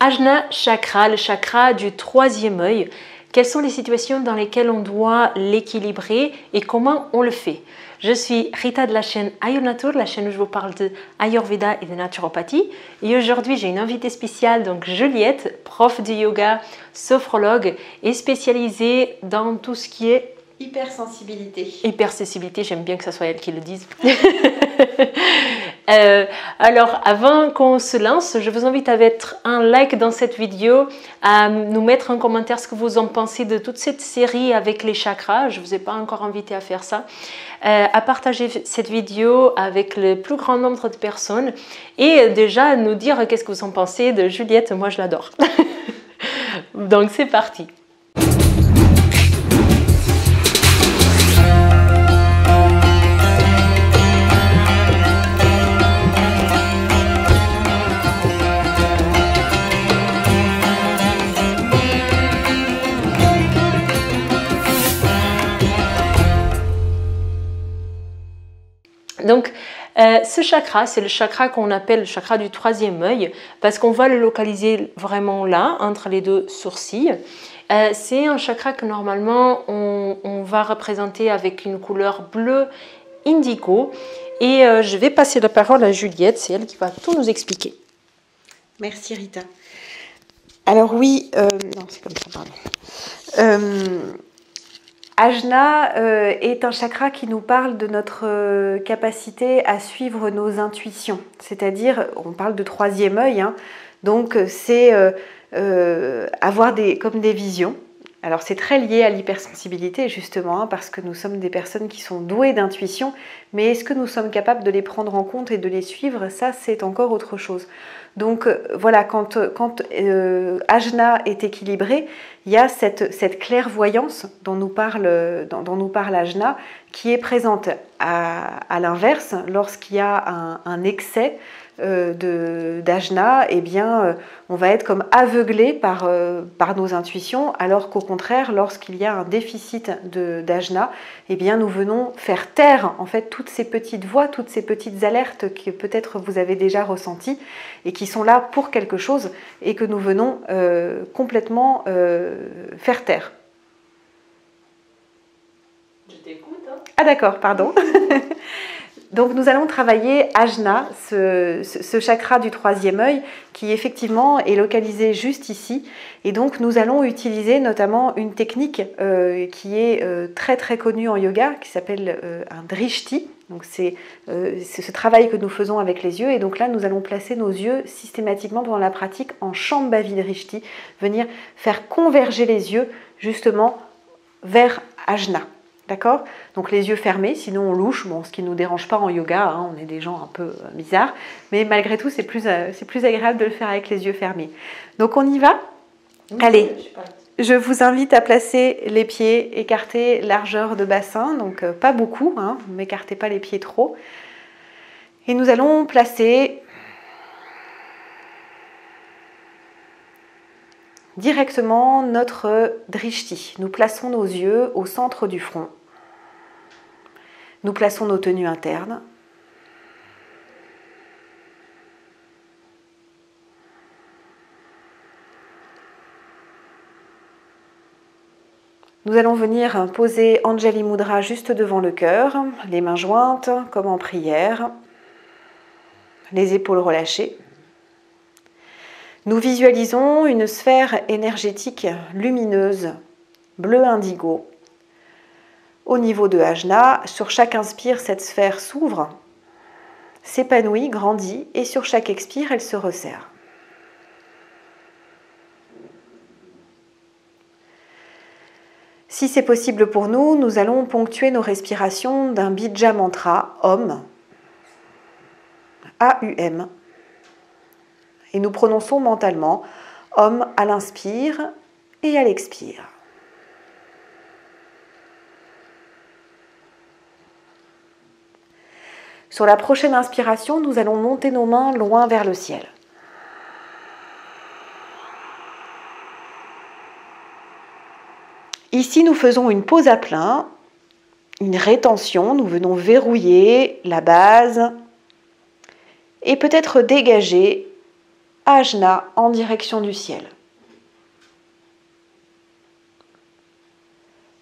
Ajna chakra, le chakra du troisième œil. Quelles sont les situations dans lesquelles on doit l'équilibrer et comment on le fait? Je suis Rita de la chaîne Ayurnatur, la chaîne où je vous parle de Ayurveda et de naturopathie. Et aujourd'hui, j'ai une invitée spéciale, donc Juliette, prof de yoga, sophrologue et spécialisée dans tout ce qui est hypersensibilité. Hypersensibilité, j'aime bien que ce soit elle qui le dise. Alors, avant qu'on se lance, je vous invite à mettre un like dans cette vidéo, à nous mettre en commentaire ce que vous en pensez de toute cette série avec les chakras. Je ne vous ai pas encore invité à faire ça. À partager cette vidéo avec le plus grand nombre de personnes et déjà à nous dire qu'est-ce que vous en pensez de Juliette. Moi, je l'adore. Donc, c'est parti. Donc, ce chakra, c'est le chakra qu'on appelle le chakra du troisième œil parce qu'on va le localiser vraiment là, entre les deux sourcils. C'est un chakra que normalement on va représenter avec une couleur bleu indigo. Et je vais passer la parole à Juliette, c'est elle qui va tout nous expliquer. Merci Rita. Alors oui, non c'est comme ça, pardon. Ajna est un chakra qui nous parle de notre capacité à suivre nos intuitions. C'est-à-dire, on parle de troisième œil, hein, donc c'est avoir comme des visions. Alors c'est très lié à l'hypersensibilité justement, hein, parce que nous sommes des personnes qui sont douées d'intuition, mais est-ce que nous sommes capables de les prendre en compte et de les suivre? Ça, c'est encore autre chose. Donc voilà, quand Ajna est équilibré, il y a cette clairvoyance dont nous parle Ajna, qui est présente à l'inverse, lorsqu'il y a un excès d'Ajna, eh bien, on va être comme aveuglé par nos intuitions, alors qu'au contraire, lorsqu'il y a un déficit d'Ajna, eh bien, nous venons faire taire en fait toutes ces petites voix, toutes ces petites alertes que peut-être vous avez déjà ressenties et qui sont là pour quelque chose et que nous venons complètement faire taire. Je t'écoute. Hein. Ah d'accord, pardon. Donc nous allons travailler Ajna, ce chakra du troisième œil qui effectivement est localisé juste ici. Et donc nous allons utiliser notamment une technique qui est très très connue en yoga, qui s'appelle un drishti. Donc c'est ce travail que nous faisons avec les yeux. Et donc là nous allons placer nos yeux systématiquement pendant la pratique en Shambhavi Drishti, venir faire converger les yeux justement vers Ajna. D'accord? Donc les yeux fermés, sinon on louche, bon, ce qui ne nous dérange pas en yoga, hein, on est des gens un peu bizarres, mais malgré tout c'est plus agréable de le faire avec les yeux fermés. Donc on y va? Allez, je vous invite à placer les pieds écartés largeur de bassin, donc pas beaucoup, hein, ne m'écartez pas les pieds trop. Et nous allons placer directement notre drishti. Nous plaçons nos yeux au centre du front. Nous plaçons nos tenues internes. Nous allons venir poser Anjali Mudra juste devant le cœur, les mains jointes comme en prière, les épaules relâchées. Nous visualisons une sphère énergétique lumineuse, bleu indigo. Au niveau de Ajna, sur chaque inspire, cette sphère s'ouvre, s'épanouit, grandit et sur chaque expire, elle se resserre. Si c'est possible pour nous, nous allons ponctuer nos respirations d'un bija mantra Om, A-U-M. Et nous prononçons mentalement Om à l'inspire et à l'expire. Sur la prochaine inspiration, nous allons monter nos mains loin vers le ciel. Ici, nous faisons une pause à plein, une rétention. Nous venons verrouiller la base et peut-être dégager Ajna en direction du ciel.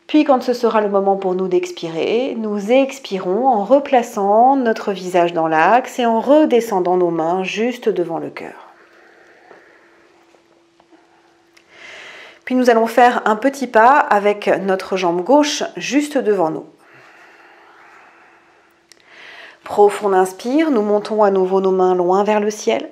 Puis quand ce sera le moment pour nous d'expirer, nous expirons en replaçant notre visage dans l'axe et en redescendant nos mains juste devant le cœur. Puis nous allons faire un petit pas avec notre jambe gauche juste devant nous. Profond inspire, nous montons à nouveau nos mains loin vers le ciel.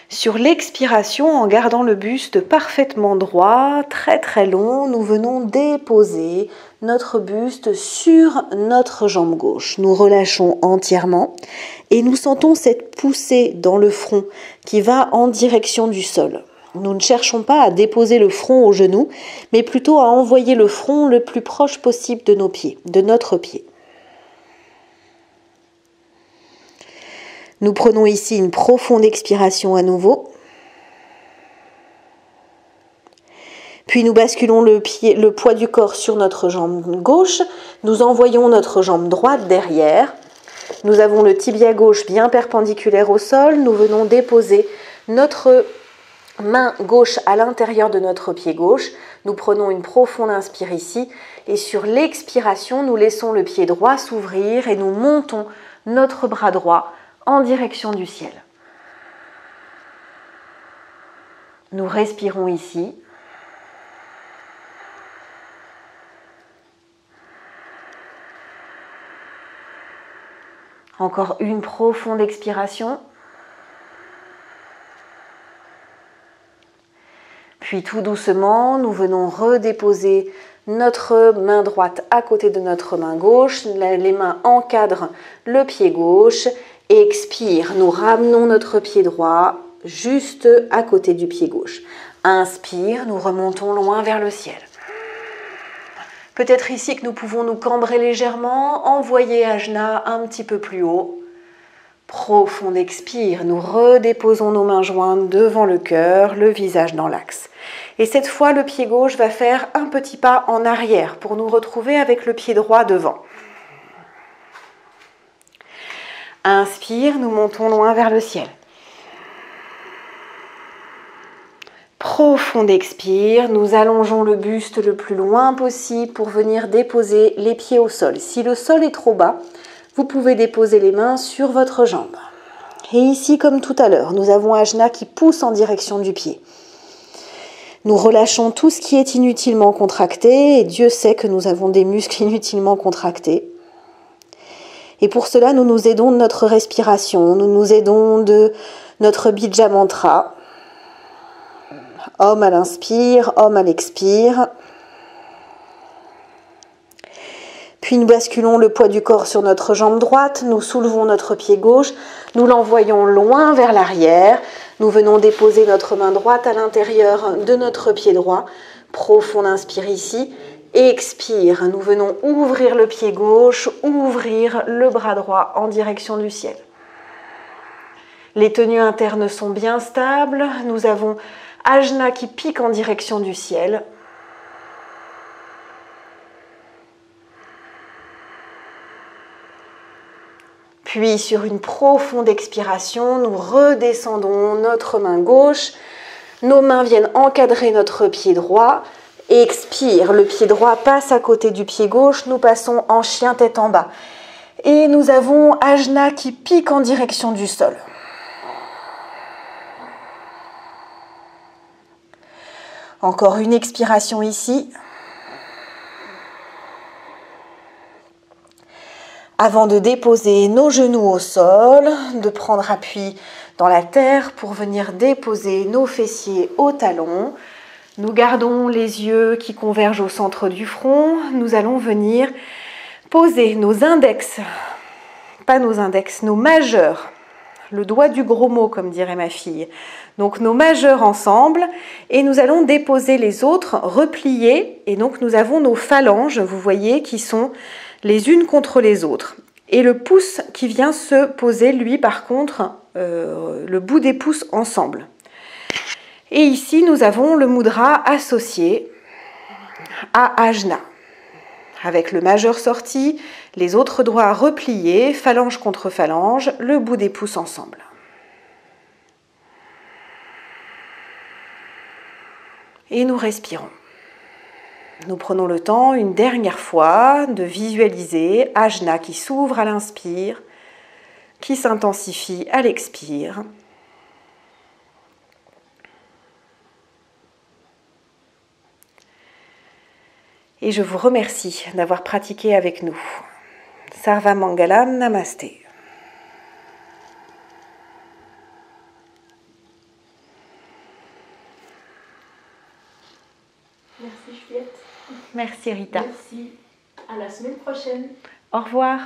Sur l'expiration, en gardant le buste parfaitement droit, très très long, nous venons déposer notre buste sur notre jambe gauche. Nous relâchons entièrement et nous sentons cette poussée dans le front qui va en direction du sol. Nous ne cherchons pas à déposer le front au genou, mais plutôt à envoyer le front le plus proche possible de nos pieds, de notre pied. Nous prenons ici une profonde expiration à nouveau. Puis nous basculons le poids du corps sur notre jambe gauche. Nous envoyons notre jambe droite derrière. Nous avons le tibia gauche bien perpendiculaire au sol. Nous venons déposer notre main gauche à l'intérieur de notre pied gauche. Nous prenons une profonde inspire ici. Et sur l'expiration, nous laissons le pied droit s'ouvrir et nous montons notre bras droit en direction du ciel. Nous respirons ici. Encore une profonde expiration. Puis tout doucement, nous venons redéposer notre main droite à côté de notre main gauche. Les mains encadrent le pied gauche. Expire, nous ramenons notre pied droit juste à côté du pied gauche. Inspire, nous remontons loin vers le ciel. Peut-être ici que nous pouvons nous cambrer légèrement, envoyer Ajna un petit peu plus haut. Profond expire, nous redéposons nos mains jointes devant le cœur, le visage dans l'axe. Et cette fois, le pied gauche va faire un petit pas en arrière pour nous retrouver avec le pied droit devant. Inspire, nous montons loin vers le ciel. Profond expire, nous allongeons le buste le plus loin possible pour venir déposer les pieds au sol. Si le sol est trop bas, vous pouvez déposer les mains sur votre jambe. Et ici, comme tout à l'heure, nous avons Ajna qui pousse en direction du pied. Nous relâchons tout ce qui est inutilement contracté et Dieu sait que nous avons des muscles inutilement contractés. Et pour cela, nous nous aidons de notre respiration, nous nous aidons de notre Bija Mantra. Om à l'inspire, Om à l'expire. Puis nous basculons le poids du corps sur notre jambe droite, nous soulevons notre pied gauche, nous l'envoyons loin vers l'arrière. Nous venons déposer notre main droite à l'intérieur de notre pied droit. Profond inspire ici. Expire, nous venons ouvrir le pied gauche, ouvrir le bras droit en direction du ciel. Les tenues internes sont bien stables. Nous avons Ajna qui pique en direction du ciel. Puis sur une profonde expiration, nous redescendons notre main gauche. Nos mains viennent encadrer notre pied droit. Expire, le pied droit passe à côté du pied gauche, nous passons en chien tête en bas. Et nous avons Ajna qui pique en direction du sol. Encore une expiration ici. Avant de déposer nos genoux au sol, de prendre appui dans la terre pour venir déposer nos fessiers au talon. Nous gardons les yeux qui convergent au centre du front. Nous allons venir poser nos index, pas nos index, nos majeurs, le doigt du gros mot comme dirait ma fille. Donc nos majeurs ensemble et nous allons déposer les autres repliés et donc nous avons nos phalanges, vous voyez, qui sont les unes contre les autres. Et le pouce qui vient se poser, lui par contre, le bout des pouces ensemble. Et ici, nous avons le mudra associé à Ajna, avec le majeur sorti, les autres doigts repliés, phalange contre phalange, le bout des pouces ensemble. Et nous respirons. Nous prenons le temps, une dernière fois, de visualiser Ajna qui s'ouvre à l'inspire, qui s'intensifie à l'expire. Et je vous remercie d'avoir pratiqué avec nous. Sarva Mangalam, Namasté. Merci Juliette. Merci Rita. Merci. À la semaine prochaine. Au revoir.